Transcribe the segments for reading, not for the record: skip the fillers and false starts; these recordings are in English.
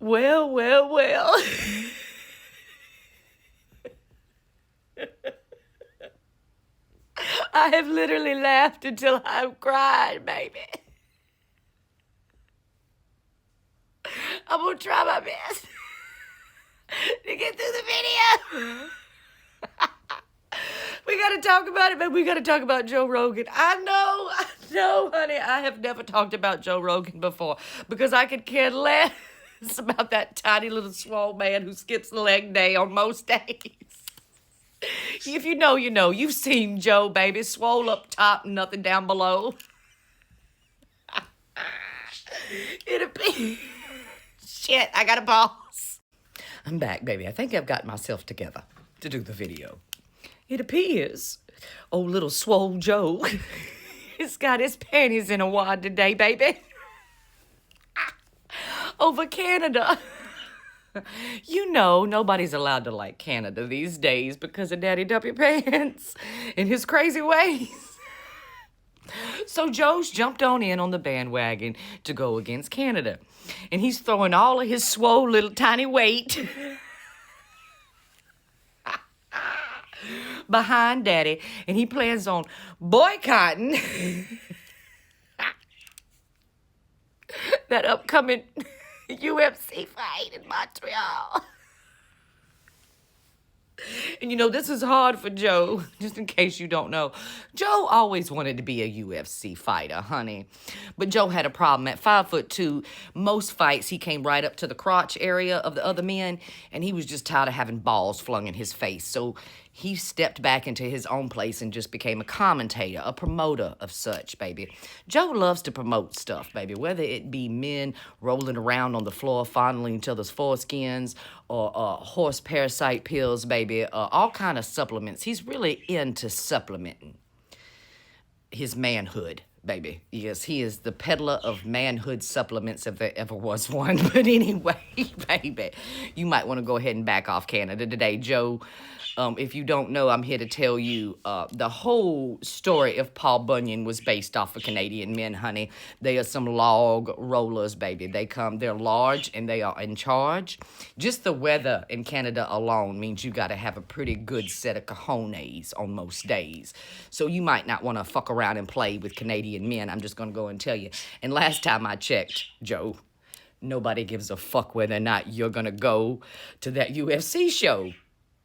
Well, well, well. I have literally laughed until I've cried, baby. I'm gonna try my best to get through the video. We gotta talk about it, but we gotta talk about Joe Rogan. I know, honey. I have never talked about Joe Rogan before because I could care less about that tiny little swole man who skips leg day on most days. If you know, you know. You've seen Joe, baby. Swole up top, nothing down below. It'll be... Shit, I gotta pause. I'm back, baby. I think I've got myself together to do the video. It appears old little swole Joe has got his panties in a wad today, baby. Over Canada. You know, nobody's allowed to like Canada these days because of Daddy W Pants and his crazy ways. So Joe's jumped on the bandwagon to go against Canada. And he's throwing all of his swole little tiny weight behind Daddy. And he plans on boycotting that upcoming UFC fight in Montreal. And you know, this is hard for Joe, just in case you don't know. Joe always wanted to be a UFC fighter, honey. But Joe had a problem. At 5'2", most fights, he came right up to the crotch area of the other men, and he was just tired of having balls flung in his face. So he stepped back into his own place and just became a commentator, a promoter of such, baby. Joe loves to promote stuff, baby, whether it be men rolling around on the floor fondling each other's foreskins or horse parasite pills, baby, all kind of supplements. He's really into supplementing his manhood, baby. Yes, he is the peddler of manhood supplements if there ever was one. But anyway, baby, you might want to go ahead and back off Canada today, Joe. If you don't know, I'm here to tell you the whole story of Paul Bunyan was based off of Canadian men, honey. They are some log rollers, baby. They're large and they are in charge. Just the weather in Canada alone means you got to have a pretty good set of cojones on most days. So you might not want to fuck around and play with Canadian men. I'm just going to go and tell you. And last time I checked, Joe, nobody gives a fuck whether or not you're going to go to that UFC show.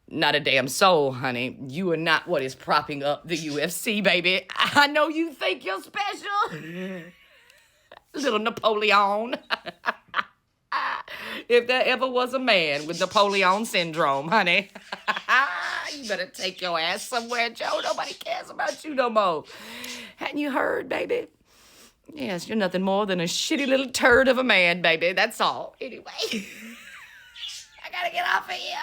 Not a damn soul, honey. You are not what is propping up the UFC, baby. I know you think you're special. Little Napoleon. If there ever was a man with Napoleon syndrome, honey. You better take your ass somewhere, Joe. Nobody cares about you no more. Hadn't you heard, baby? Yes, you're nothing more than a shitty little turd of a man, baby. That's all. Anyway. I gotta get off of here.